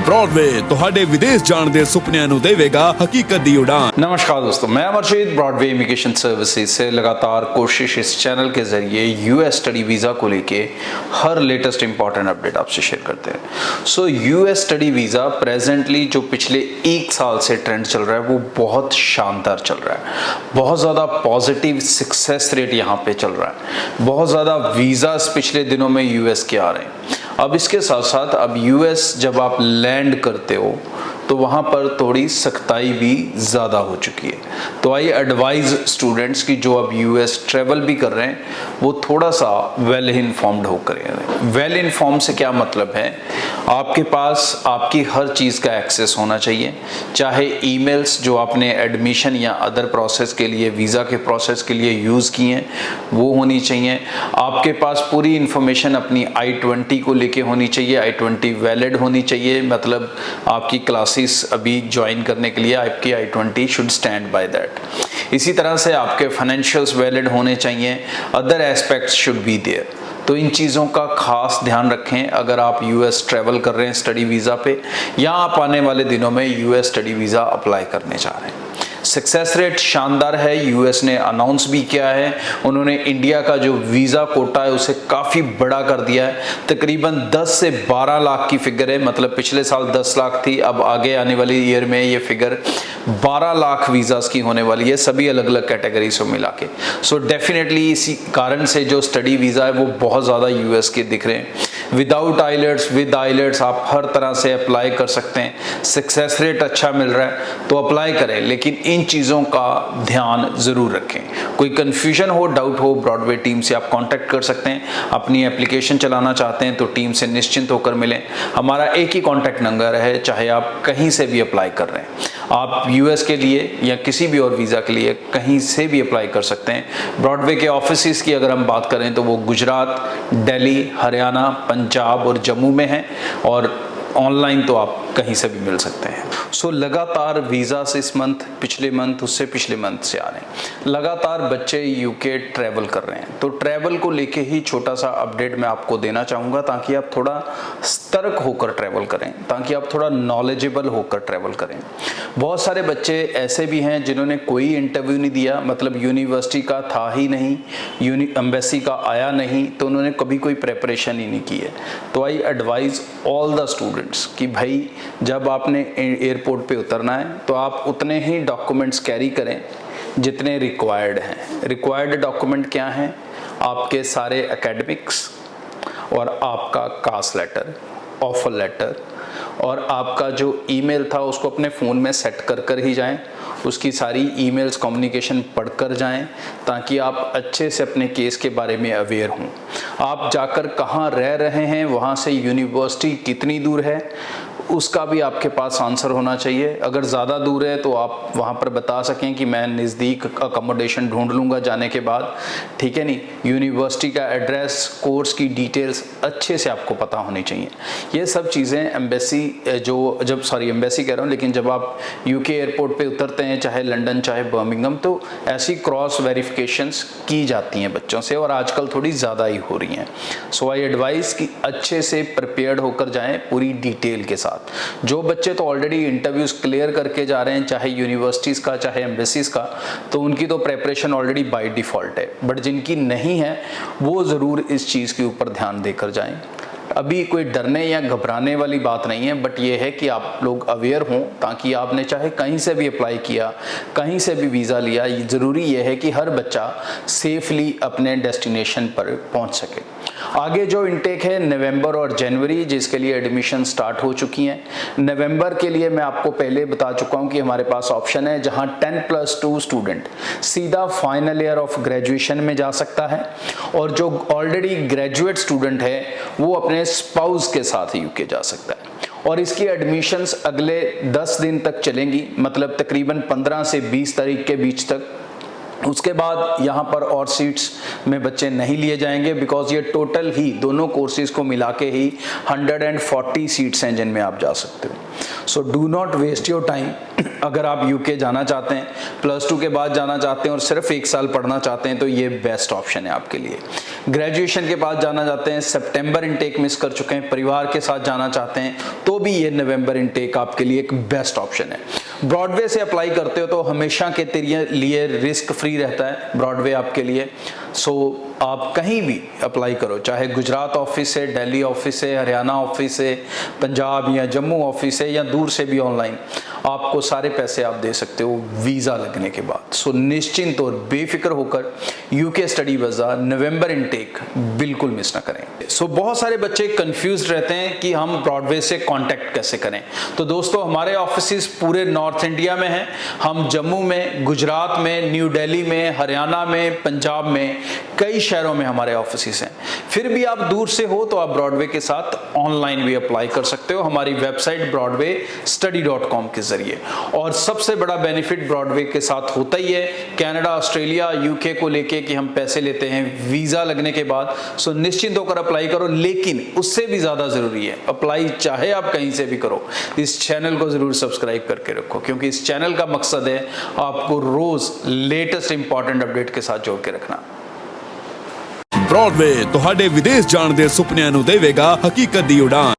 Broadway ਤੁਹਾਡੇ विदेश जाने ਦੇ ਸੁਪਨਿਆਂ ਨੂੰ ਦੇਵੇਗਾ हकीकत ਦੀ उड़ान। नमस्कार दोस्तों, मैं अमरजीत ब्रॉडवे इमिग्रेशन सर्विसेज से लगातार कोशिश इस चैनल के जरिए यूएस स्टडी वीज़ा को लेके हर लेटेस्ट इंपॉर्टेंट अपडेट आपसे शेयर करते हैं। So US study visa presently जो पिछले 1 साल से ट्रेंड चल रहा है वो बहुत शानदार चल रहा है। बहुत ज़्यादा पॉजिटिव सक्सेस रेट यहाँ पे चल रहा है। बहुत ज़्यादा वीज़ास पिछले दिनों में यूएस के आ रहे हैं। अब इसके साथ साथ अब यूएस जब आप लैंड करते हो तो वहाँ पर थोड़ी सख्ताई भी ज़्यादा हो चुकी है। तो आई एडवाइज स्टूडेंट्स की जो अब यूएस ट्रैवल भी कर रहे हैं वो थोड़ा सा वेल इन्फॉर्म्ड होकर करें। वेल इन्फॉर्म से क्या मतलब है, आपके पास आपकी हर चीज़ का एक्सेस होना चाहिए, चाहे ईमेल्स जो आपने एडमिशन या अदर प्रोसेस के लिए वीज़ा के प्रोसेस के लिए यूज़ किए हैं वो होनी चाहिए। आपके पास पूरी इन्फॉर्मेशन अपनी I-20 को लेके होनी चाहिए, I-20 वैलिड होनी चाहिए, मतलब आपकी क्लासेस अभी ज्वाइन करने के लिए आपकी I-20 should stand by that. इसी तरह से आपके फाइनेंशियल्स वैलिड होने चाहिए, other aspects should be there. तो इन चीज़ों का खास ध्यान रखें अगर आप यूएस ट्रैवल कर रहे हैं स्टडी वीज़ा पे, या आप आने वाले दिनों में यूएस स्टडी वीज़ा अप्लाई करने जा रहे हैं। सक्सेस रेट शानदार है, यूएस ने अनाउंस भी किया है। उन्होंने इंडिया का जो वीज़ा कोटा है उसे काफ़ी बड़ा कर दिया है। तकरीबन 10 से 12 लाख की फिगर है, मतलब पिछले साल 10 लाख थी, अब आगे आने वाली ईयर में ये फिगर 12 लाख वीज़ास की होने वाली है, सभी अलग अलग कैटेगरी से मिला के। सो डेफिनेटली इसी कारण से जो स्टडी वीज़ा है वो बहुत ज़्यादा यूएस के दिख रहे हैं। विदाउट आइलेट्स, विद आइलेट्स आप हर तरह से अप्लाई कर सकते हैं। सक्सेस रेट अच्छा मिल रहा है तो अप्लाई करें, लेकिन इन चीज़ों का ध्यान ज़रूर रखें। कोई कन्फ्यूजन हो, डाउट हो, ब्रॉडवे टीम से आप कांटेक्ट कर सकते हैं। अपनी एप्लीकेशन चलाना चाहते हैं तो टीम से निश्चिंत होकर मिलें। हमारा एक ही कांटेक्ट नंबर है, चाहे आप कहीं से भी अप्लाई कर रहे हैं। आप यूएस के लिए या किसी भी और वीज़ा के लिए कहीं से भी अप्लाई कर सकते हैं। ब्रॉडवे के ऑफिस की अगर हम बात करें तो वो गुजरात, दिल्ली, हरियाणा, पंजाब और जम्मू में हैं, और ऑनलाइन तो आप कहीं से भी मिल सकते हैं। सो लगातार वीज़ा से इस मंथ, पिछले मंथ, उससे पिछले मंथ से आ रहे हैं। लगातार बच्चे यूके ट्रैवल कर रहे हैं, तो ट्रैवल को लेके ही छोटा सा अपडेट मैं आपको देना चाहूँगा ताकि आप थोड़ा सतर्क होकर ट्रैवल करें, ताकि आप थोड़ा नॉलेजेबल होकर ट्रैवल करें। बहुत सारे बच्चे ऐसे भी हैं जिन्होंने कोई इंटरव्यू नहीं दिया, मतलब यूनिवर्सिटी का था ही नहीं, एम्बेसी का आया नहीं, तो उन्होंने कभी कोई प्रेपरेशन ही नहीं की है। तो I advise all the students कि भाई जब आपने एयरपोर्ट पे उतरना है तो आप उतने ही डॉक्यूमेंट्स कैरी करें जितने रिक्वायर्ड हैं। रिक्वायर्ड डॉक्यूमेंट क्या हैं? आपके सारे एकेडमिक्स और आपका कास्ट लेटर, ऑफर लेटर, और आपका जो ईमेल था उसको अपने फ़ोन में सेट कर ही जाएं। उसकी सारी ईमेल्स कम्युनिकेशन पढ़कर जाएं ताकि आप अच्छे से अपने केस के बारे में अवेयर हों। आप जाकर कहाँ रह रहे हैं, वहाँ से यूनिवर्सिटी कितनी दूर है, उसका भी आपके पास आंसर होना चाहिए। अगर ज़्यादा दूर है तो आप वहाँ पर बता सकें कि मैं नज़दीक अकोमोडेशन ढूंढ लूँगा जाने के बाद, ठीक है नहीं। यूनिवर्सिटी का एड्रेस, कोर्स की डिटेल्स अच्छे से आपको पता होनी चाहिए। ये सब चीज़ें एम्बेसी एम्बेसी कह रहा हूँ, लेकिन जब आप यूके एयरपोर्ट पे उतरते हैं, चाहे लंदन चाहे बर्मिंघम, तो ऐसी क्रॉस वेरिफिकेशंस की जाती हैं बच्चों से, और आजकल थोड़ी ज़्यादा ही हो रही हैं। सो आई एडवाइस कि अच्छे से प्रिपेयर्ड होकर जाएँ पूरी डिटेल के साथ। जो बच्चे तो ऑलरेडी इंटरव्यूज क्लियर करके जा रहे हैं, चाहे यूनिवर्सिटीज़ का चाहे एम्बेसीज का, तो उनकी तो प्रेपरेशन ऑलरेडी बाय डिफ़ॉल्ट है। बट जिनकी नहीं है वो ज़रूर इस चीज़ के ऊपर ध्यान देकर जाएं। अभी कोई डरने या घबराने वाली बात नहीं है, बट ये है कि आप लोग अवेयर हों, ताकि आपने चाहे कहीं से भी अप्लाई किया, कहीं से भी वीज़ा लिया, ज़रूरी ये है कि हर बच्चा सेफली अपने डेस्टिनेशन पर पहुंच सके। आगे जो इनटेक है नवंबर और जनवरी, जिसके लिए एडमिशन स्टार्ट हो चुकी हैं। नवंबर के लिए मैं आपको पहले बता चुका हूं कि हमारे पास ऑप्शन है जहां 10+2 स्टूडेंट सीधा फाइनल ईयर ऑफ ग्रेजुएशन में जा सकता है, और जो ऑलरेडी ग्रेजुएट स्टूडेंट है वो अपने स्पाउस के साथ यूके जा सकता है। और इसकी एडमिशन्स अगले 10 दिन तक चलेंगी, मतलब तकरीबन 15 से 20 तारीख के बीच तक। उसके बाद यहाँ पर और सीट्स में बच्चे नहीं लिए जाएंगे, बिकॉज ये टोटल ही दोनों कोर्सेज को मिला के ही 140 सीट्स हैं जिनमें आप जा सकते हो। So do not waste your time. अगर आप यूके जाना चाहते हैं, +2 के बाद जाना चाहते हैं और सिर्फ 1 साल पढ़ना चाहते हैं तो ये बेस्ट ऑप्शन है आपके लिए। ग्रेजुएशन के बाद जाना चाहते हैं, सितंबर इनटेक मिस कर चुके हैं, परिवार के साथ जाना चाहते हैं तो भी ये नवंबर इनटेक आपके लिए एक बेस्ट ऑप्शन है। ब्रॉडवे से अप्लाई करते हो तो हमेशा के लिए रिस्क फ्री रहता है ब्रॉडवे आपके लिए। सो आप कहीं भी अप्लाई करो, चाहे गुजरात ऑफिस से, दिल्ली ऑफिस से, हरियाणा ऑफिस से, पंजाब या जम्मू ऑफिस से या दूर से भी ऑनलाइन, आपको सारे पैसे आप दे सकते हो वीज़ा लगने के बाद। सो निश्चिंत और बेफिक्र होकर यूके स्टडी वीज़ा नवंबर इनटेक बिल्कुल मिस ना करें। सो बहुत सारे बच्चे कंफ्यूज रहते हैं कि हम ब्रॉडवे से कांटेक्ट कैसे करें। तो दोस्तों हमारे ऑफिस पूरे नॉर्थ इंडिया में हैं। हम जम्मू में, गुजरात में, न्यू दिल्ली में, हरियाणा में, पंजाब में, कई शहरों में हमारे ऑफिस हैं। फिर भी आप दूर से हो तो आप ब्रॉडवे के साथ ऑनलाइन भी अप्लाई कर सकते हो हमारी वेबसाइट broadwaystudy.com के जरिए। और सबसे बड़ा बेनिफिट ब्रॉडवे के साथ होता ही है कनाडा, ऑस्ट्रेलिया, यूके को लेके कि हम पैसे लेते हैं वीजा लगने के बाद। सो निश्चिंत होकर अप्लाई करो, लेकिन उससे भी ज्यादा जरूरी है अप्लाई चाहे आप कहीं से भी करो, इस चैनल को जरूर सब्सक्राइब करके रखो, क्योंकि इस चैनल का मकसद है आपको रोज लेटेस्ट इंपॉर्टेंट अपडेट के साथ जोड़ के रखना। ब्रॉडवे ਤੁਹਾਡੇ ਵਿਦੇਸ਼ ਜਾਣ ਦੇ ਸੁਪਨਿਆਂ ਨੂੰ ਦੇਵੇਗਾ ਹਕੀਕਤ ਦੀ ਉਡਾਨ।